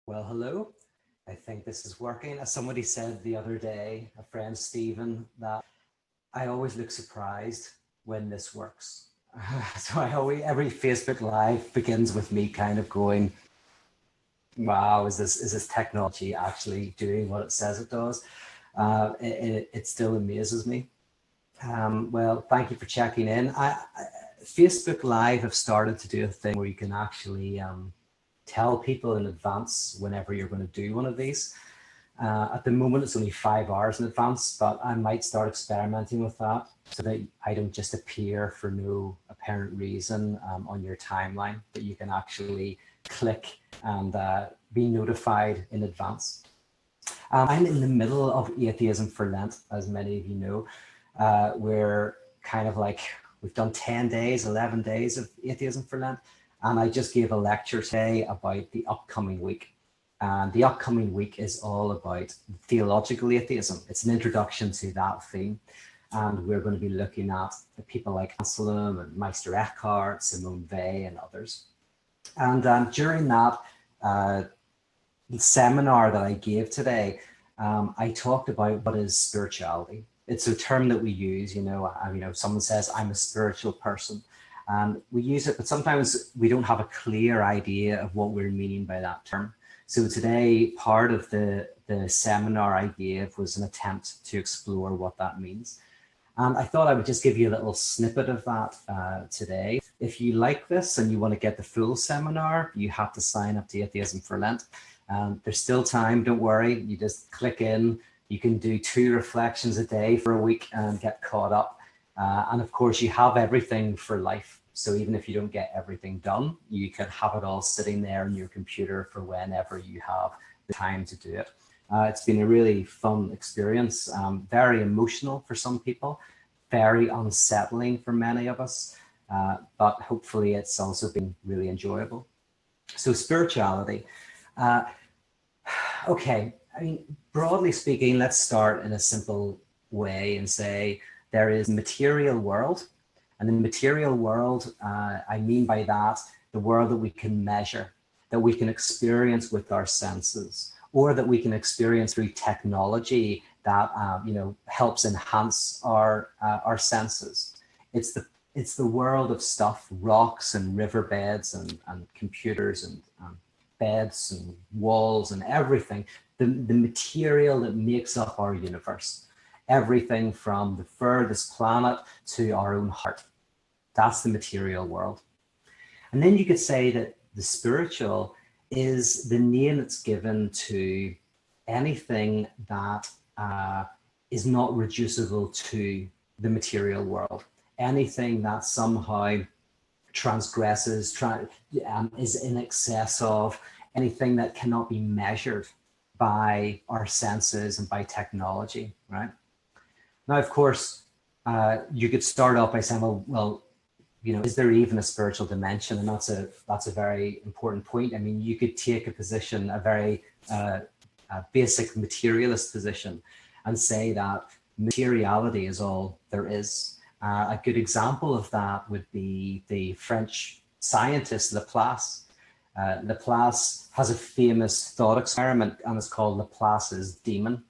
Well, hello. I think this is working. As somebody said the other day, a friend Stephen, that I always look surprised when this works. So every Facebook Live begins with me kind of going, "Wow, is this technology actually doing what it says it does?" It still amazes me. Well, thank you for checking in. Facebook Live have started to do a thing where you can actually tell people in advance whenever you're going to do one of these. At the moment, it's only 5 hours in advance, but I might start experimenting with that so that I don't just appear for no apparent reason on your timeline, but you can actually click and be notified in advance. I'm in the middle of Atheism for Lent, as many of you know. We're kind of like, we've done 10 days, 11 days of Atheism for Lent. And I just gave a lecture today about the upcoming week. And the upcoming week is all about theological atheism. It's an introduction to that theme. And we're going to be looking at people like Anselm and Meister Eckhart, Simone Weil, and others. And during that seminar that I gave today, I talked about what is spirituality. It's a term that we use, someone says, I'm a spiritual person. And we use it, but sometimes we don't have a clear idea of what we're meaning by that term. So today, part of the seminar I gave was an attempt to explore what that means. And I thought I would just give you a little snippet of that today. If you like this and you want to get the full seminar, you have to sign up to Atheism for Lent. There's still time, don't worry. You just click in. You can do 2 reflections a day for a week and get caught up. And of course, you have everything for life. So even if you don't get everything done, you can have it all sitting there on your computer for whenever you have the time to do it. It's been a really fun experience, very emotional for some people, very unsettling for many of us, but hopefully it's also been really enjoyable. So spirituality. Okay, I mean, broadly speaking, let's start in a simple way and say there is material world. And in the material world, I mean by that, the world that we can measure, that we can experience with our senses, or that we can experience through technology that helps enhance our senses. It's the world of stuff, rocks and riverbeds and computers and beds and walls and everything, the material that makes up our universe. Everything from the furthest planet to our own heart. That's the material world. And then you could say that the spiritual is the name that's given to anything that is not reducible to the material world. Anything that somehow transgresses, is in excess of, anything that cannot be measured by our senses and by technology, right? Now, of course, you could start off by saying, well, is there even a spiritual dimension? And that's a very important point. I mean, you could take a position, a very basic materialist position, and say that materiality is all there is. A good example of that would be the French scientist Laplace. Laplace has a famous thought experiment, and it's called Laplace's demon,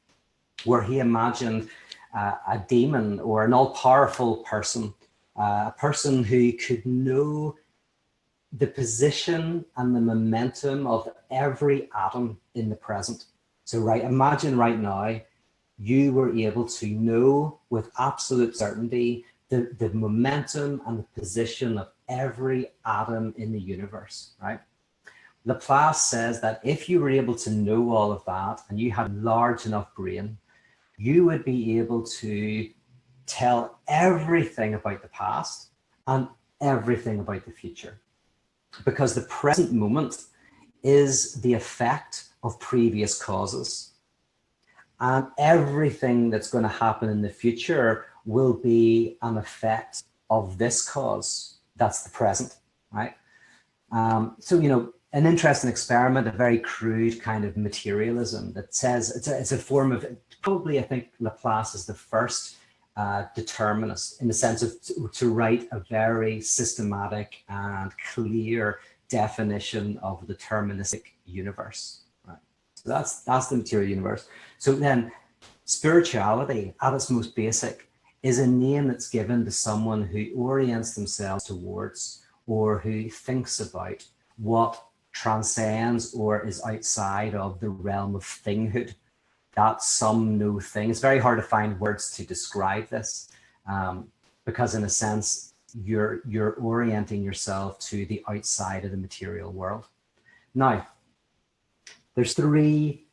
where he imagined a demon or an all-powerful person, a person who could know the position and the momentum of every atom in the present. So imagine right now, you were able to know with absolute certainty the momentum and the position of every atom in the universe, right? Laplace says that if you were able to know all of that and you had a large enough brain, you would be able to tell everything about the past and everything about the future. Because the present moment is the effect of previous causes. And everything that's going to happen in the future will be an effect of this cause. That's the present, right? An interesting experiment, a very crude kind of materialism that says it's a form of, probably I think Laplace is the first determinist in the sense of to write a very systematic and clear definition of a deterministic universe. Right? That's the material universe. So then spirituality at its most basic is a name that's given to someone who orients themselves towards or who thinks about what transcends or is outside of the realm of thinghood. That some no thing. It's very hard to find words to describe this, because in a sense, you're orienting yourself to the outside of the material world. Now, there's three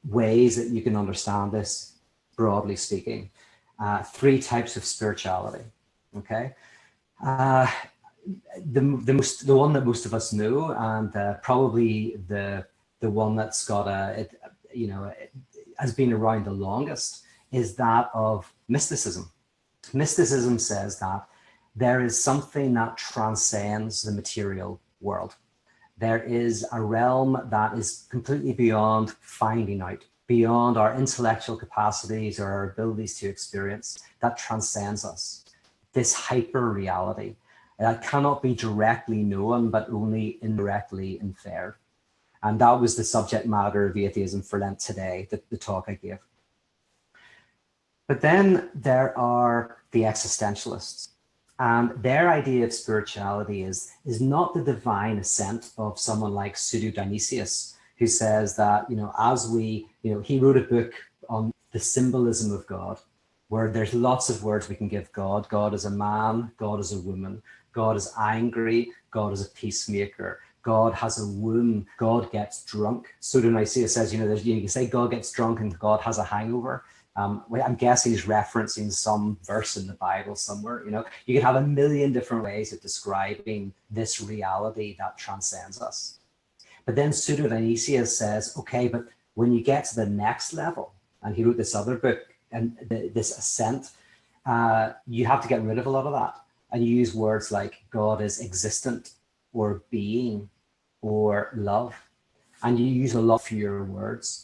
ways that you can understand this, broadly speaking. Three types of spirituality. Okay, the one that most of us know, and probably the one that's got has been around the longest, is that of mysticism. Mysticism says that there is something that transcends the material world. There is a realm that is completely beyond finding out, beyond our intellectual capacities or our abilities to experience, that transcends us. This hyper reality that cannot be directly known, but only indirectly inferred. And that was the subject matter of Atheism for Lent today, the talk I gave. But then there are the existentialists. And their idea of spirituality is not the divine ascent of someone like Pseudo-Dionysius, who says that, as we, he wrote a book on the symbolism of God, where there's lots of words we can give God. God is a man, God is a woman, God is angry, God is a peacemaker, God has a womb, God gets drunk. Pseudo-Dionysius says, you can say God gets drunk and God has a hangover. I'm guessing he's referencing some verse in the Bible somewhere. You could have a million different ways of describing this reality that transcends us. But then Pseudo-Dionysius says, okay, but when you get to the next level, and he wrote this other book, and this ascent, you have to get rid of a lot of that. And you use words like God is existent, or being, or love. And you use a lot fewer words.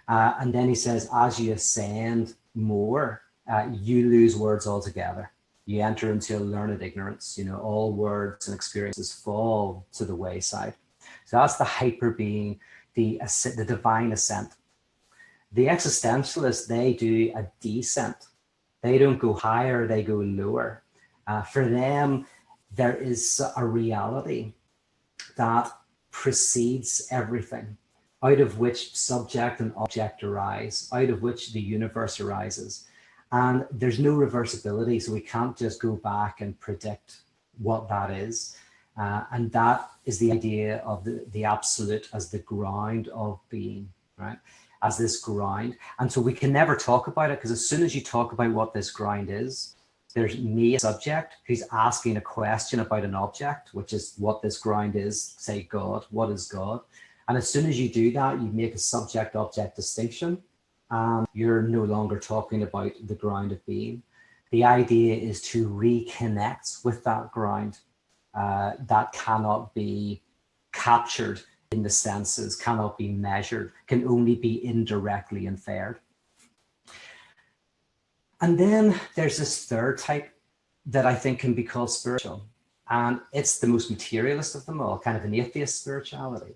And then he says, as you ascend more, you lose words altogether. You enter into a learned ignorance. All words and experiences fall to the wayside. So that's the hyper being, the divine ascent. The existentialists, they do a descent. They don't go higher, they go lower. For them, there is a reality that precedes everything, out of which subject and object arise, out of which the universe arises. And there's no reversibility, so we can't just go back and predict what that is. And that is the idea of the absolute as the ground of being, right? As this ground. And so we can never talk about it, because as soon as you talk about what this ground is, there's me, a subject, who's asking a question about an object, which is what this ground is, say God, what is God? And as soon as you do that, you make a subject-object distinction, and you're no longer talking about the ground of being. The idea is to reconnect with that ground that cannot be captured in the senses, cannot be measured, can only be indirectly inferred. And then there's this third type that I think can be called spiritual, and it's the most materialist of them all, kind of an atheist spirituality.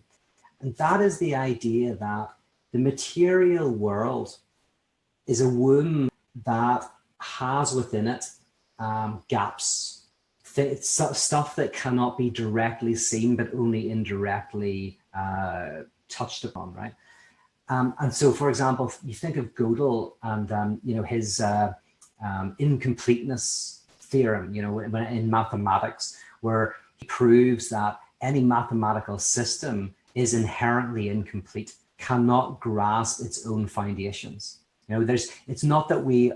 And that is the idea that the material world is a womb that has within it gaps, stuff that cannot be directly seen, but only indirectly touched upon, right? And so, for example, you think of Gödel and his incompleteness theorem, in mathematics, where he proves that any mathematical system is inherently incomplete, cannot grasp its own foundations. It's not that we,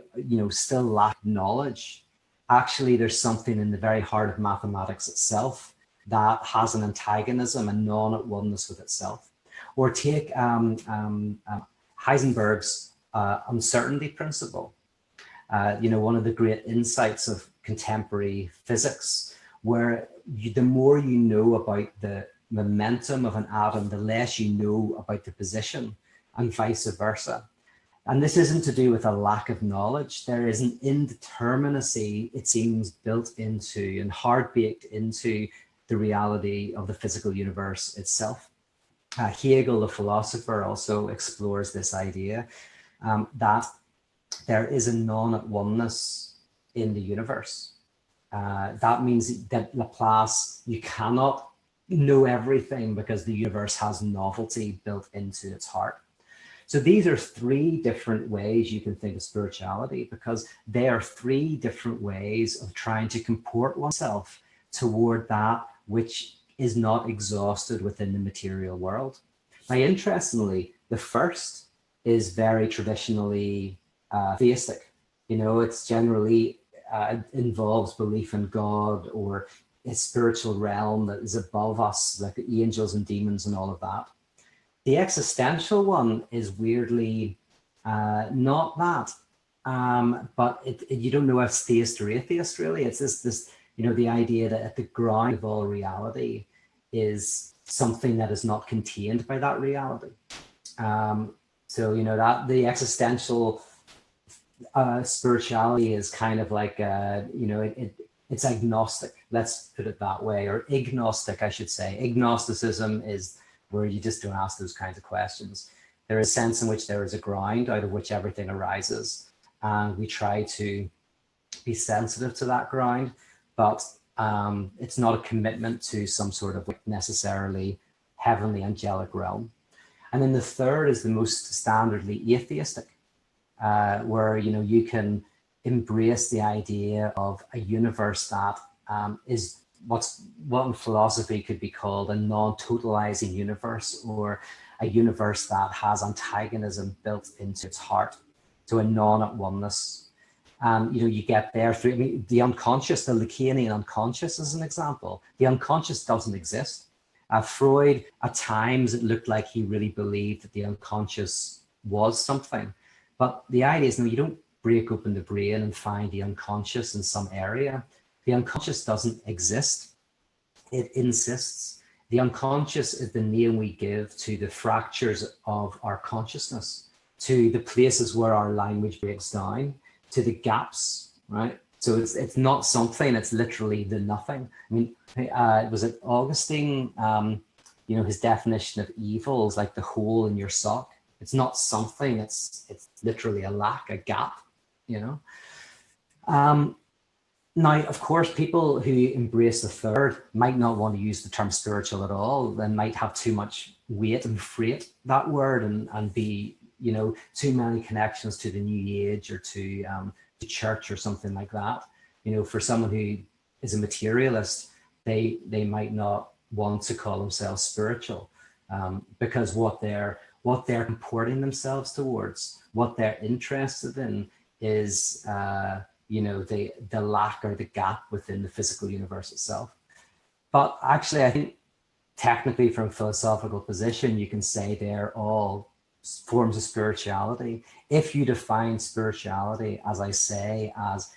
still lack knowledge. Actually, there's something in the very heart of mathematics itself that has an antagonism and non-at-oneness with itself. Or take Heisenberg's uncertainty principle, one of the great insights of contemporary physics, where the more you know about the momentum of an atom, the less you know about the position, and vice versa. And this isn't to do with a lack of knowledge. There is an indeterminacy, it seems, built into and hard baked into the reality of the physical universe itself. Hegel, the philosopher, also explores this idea that there is a non-at-oneness in the universe. That means that Laplace, you cannot know everything because the universe has novelty built into its heart. So these are three different ways you can think of spirituality, because they are three different ways of trying to comport oneself toward that which is not exhausted within the material world. Now, interestingly, the first is very traditionally theistic. You know, it's generally involves belief in God or a spiritual realm that is above us, like the angels and demons and all of that. The existential one is weirdly not that, but you don't know if it's theist or atheist, really. It's this, you know, the idea that at the ground of all reality is something that is not contained by that reality. So, you know, that the existential spirituality is kind of like, you know, it's agnostic, let's put it that way, or agnostic, I should say. Agnosticism is where you just don't ask those kinds of questions. There is a sense in which there is a ground out of which everything arises, and we try to be sensitive to that ground, but it's not a commitment to some sort of necessarily heavenly angelic realm. And then the third is the most standardly atheistic, where, you know, you can embrace the idea of a universe that is what in philosophy could be called a non-totalizing universe, or a universe that has antagonism built into its heart, so a non-at-oneness. You know, you get there through, I mean, the unconscious, the Lacanian unconscious is an example. The unconscious doesn't exist. Freud, at times, it looked like he really believed that the unconscious was something. But the idea is, no, you don't break open the brain and find the unconscious in some area. The unconscious doesn't exist. It insists. The unconscious is the name we give to the fractures of our consciousness, to the places where our language breaks down, to the gaps, right? So it's not something, it's literally the nothing. I mean, was it Augustine, you know, his definition of evil is like the hole in your sock. It's not something, it's literally a lack, a gap, you know? Now, of course, people who embrace the third might not want to use the term spiritual at all. They might have too much weight and freight that word and be, you know, too many connections to the New Age or to church or something like that. You know, for someone who is a materialist, they might not want to call themselves spiritual, because what they're comporting themselves towards, what they're interested in is you know, the lack or the gap within the physical universe itself. But actually, I think technically from a philosophical position, you can say they're all forms of spirituality. If you define spirituality, as I say, as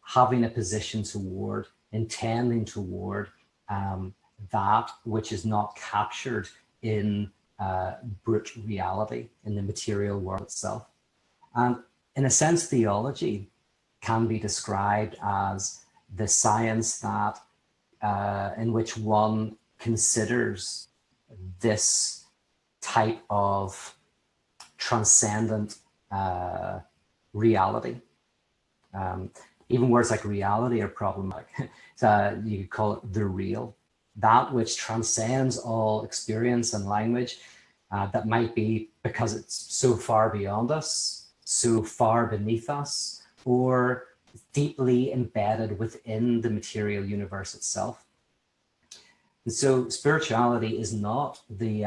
having a position toward, intending toward that which is not captured in brute reality, in the material world itself. And in a sense, theology can be described as the science that in which one considers this type of transcendent reality. Even words like reality are problematic. So you could call it the real, that which transcends all experience and language, that might be because it's so far beyond us, so far beneath us, or deeply embedded within the material universe itself. And so spirituality is not the,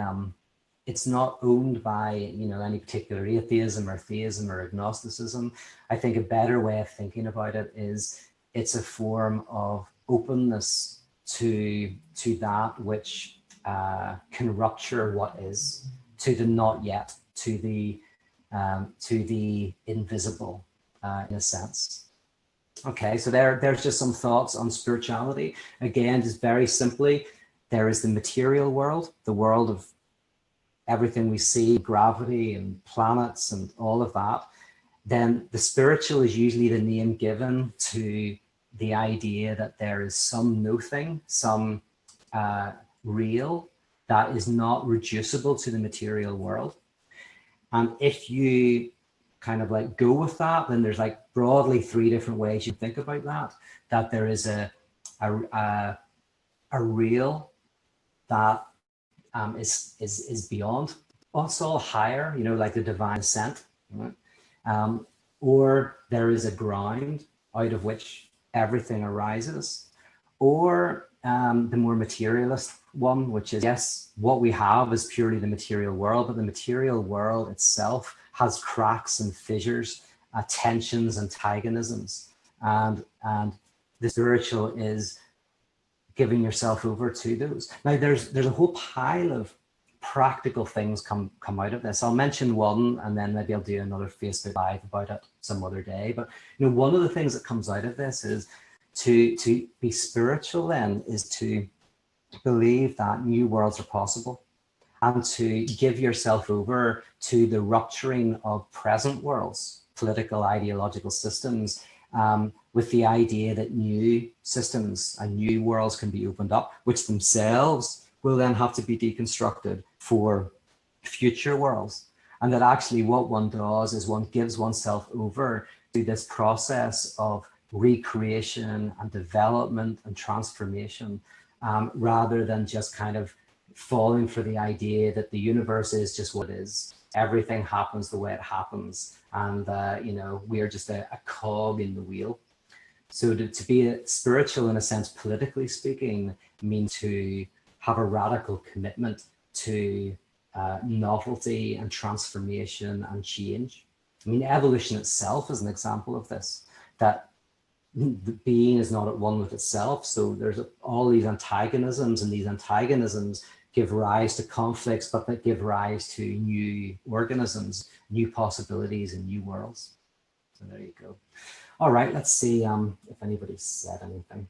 it's not owned by, you know, any particular atheism or theism or agnosticism. I think a better way of thinking about it is it's a form of openness to that which can rupture what is, to the not yet, to the invisible, in a sense. Okay, so there's just some thoughts on spirituality. Again, just very simply, there is the material world, the world of everything we see, gravity and planets and all of that. Then the spiritual is usually the name given to the idea that there is some no thing, some real, that is not reducible to the material world. And if you kind of like go with that, then there's like broadly three different ways you think about that. That there is a real that is beyond us all, higher, you know, like the divine ascent, right? Or there is a ground out of which everything arises, or the more materialist one, which is, yes, what we have is purely the material world, but the material world itself has cracks and fissures, tensions, antagonisms, and the spiritual is giving yourself over to those. Now, there's a whole pile of practical things come out of this. I'll mention one, and then maybe I'll do another Facebook Live about it some other day. But you know, one of the things that comes out of this is to be spiritual. Then is to believe that new worlds are possible, and to give yourself over to the rupturing of present worlds, political, ideological systems, with the idea that new systems and new worlds can be opened up, which themselves will then have to be deconstructed for future worlds. And that actually what one does is one gives oneself over to this process of recreation and development and transformation, rather than just kind of falling for the idea that the universe is just what it is. Everything happens the way it happens. And, you know, we are just a cog in the wheel. So to be spiritual, in a sense, politically speaking, means to have a radical commitment to novelty and transformation and change. I mean, evolution itself is an example of this, that the being is not at one with itself. So there's all these antagonisms, and these antagonisms give rise to conflicts, but that give rise to new organisms, new possibilities, and new worlds. So there you go. All right, let's see if anybody said anything.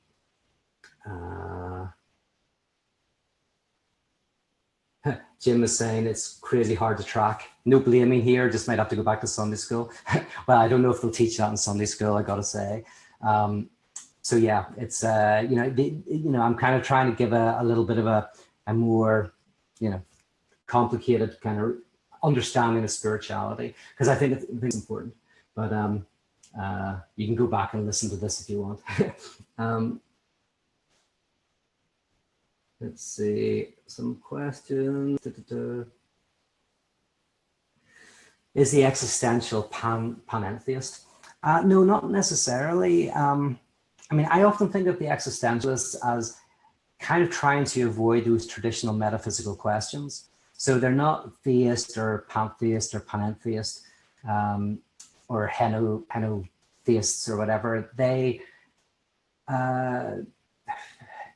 Jim is saying it's crazy hard to track. No blaming here, just might have to go back to Sunday school. Well, I don't know if they'll teach that in Sunday school, I gotta say. So yeah, it's, I'm kind of trying to give a little bit of a more, complicated kind of understanding of spirituality, because I think it's important. But you can go back and listen to this if you want. Let's see, some questions. Is the existential panentheist? No, not necessarily. I mean, I often think of the existentialists as kind of trying to avoid those traditional metaphysical questions. So they're not theist or pantheist or panentheist, or henotheists or whatever. They,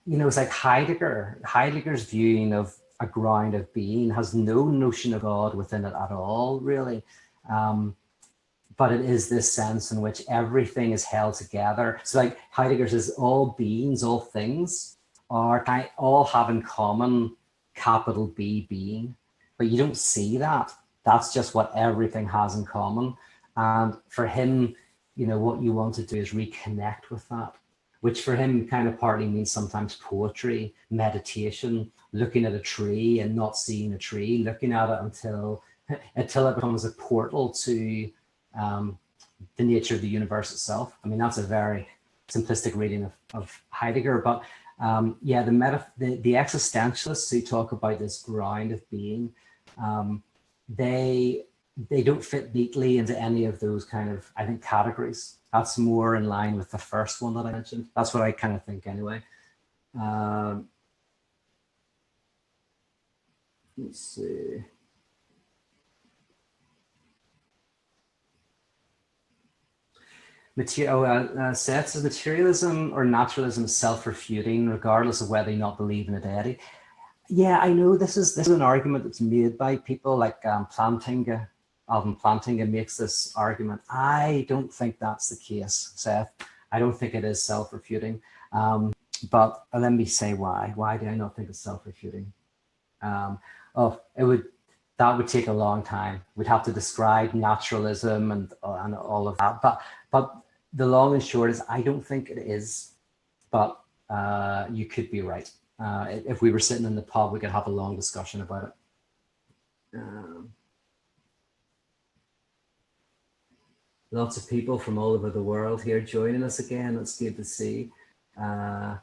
it's like Heidegger's viewing of a ground of being has no notion of God within it at all, really. But it is this sense in which everything is held together. So like Heidegger says, all beings, all things all have in common capital B, being, but you don't see that. That's just what everything has in common. And for him, what you want to do is reconnect with that, which for him kind of partly means sometimes poetry, meditation, looking at a tree and not seeing a tree, looking at it until it becomes a portal to the nature of the universe itself. I mean, that's a very simplistic reading of Heidegger, but yeah, the existentialists who talk about this ground of being, they don't fit neatly into any of those kind of, I think, categories. That's more in line with the first one that I mentioned. That's what I kind of think anyway. Let's see. Seth says materialism or naturalism is self-refuting, regardless of whether you not believe in a deity. Yeah, I know this is an argument that's made by people like Plantinga. Alvin Plantinga makes this argument. I don't think that's the case, Seth. I don't think it is self-refuting. But let me say why. Why do I not think it's self-refuting? That would take a long time. We'd have to describe naturalism and all of that. But the long and short is I don't think it is. But you could be right. If we were sitting in the pub, we could have a long discussion about it. Lots of people from all over the world here joining us again. That's good to see. Oh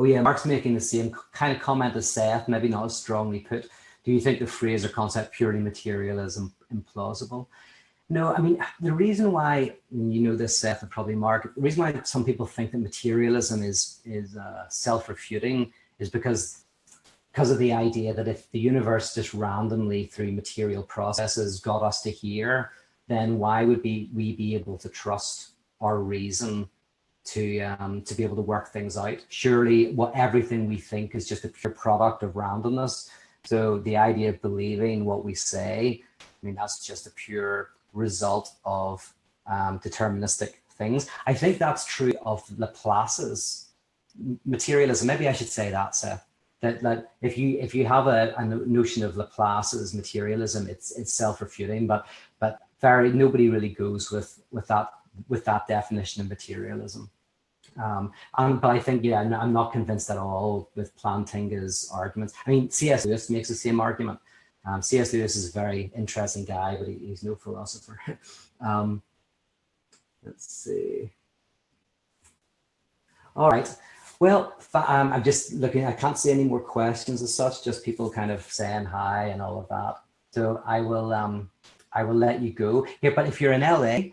yeah, Mark's making the same kind of comment as Seth, maybe not as strongly put. Do you think the phrase or concept purely material is implausible? No, I mean, the reason why, you know this, Seth, and probably Mark, the reason why some people think that materialism is self-refuting is because of the idea that if the universe just randomly through material processes got us to here, then why would we be able to trust our reason to be able to work things out? Surely everything we think is just a pure product of randomness. So the idea of believing what we say, I mean, that's just a pure result of deterministic things. I think that's true of Laplace's materialism. Maybe I should say that, Seth. That if you have a notion of Laplace's materialism, it's self-refuting, but nobody really goes with that definition of materialism. But I think, yeah, I'm not convinced at all with Plantinga's arguments. I mean, C.S. Lewis makes the same argument. C.S. Lewis is a very interesting guy, but he's no philosopher. Let's see. All right. Well, I'm just looking, I can't see any more questions as such, just people kind of saying hi and all of that. So I will let you go. Yeah, but if you're in LA,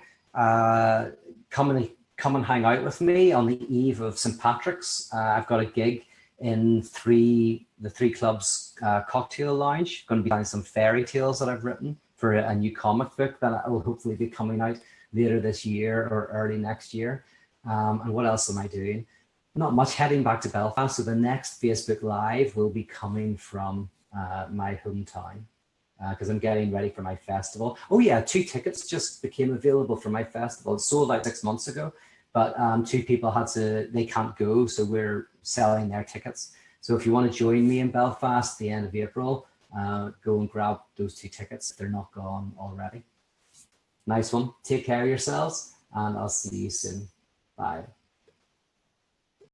come and hang out with me on the eve of St. Patrick's. I've got a gig in the Three Clubs cocktail lounge. Going to be telling some fairy tales that I've written for a new comic book that will hopefully be coming out later this year or early next year. And what else am I doing? Not much. Heading back to Belfast. So the next Facebook Live will be coming from my hometown because I'm getting ready for my festival. Oh yeah, 2 tickets just became available for my festival. It sold out 6 months ago, but 2 people they can't go, so we're selling their tickets. So if you want to join me in Belfast at the end of April, go and grab those 2 tickets. They're not gone already. Nice one. Take care of yourselves, and I'll see you soon. Bye.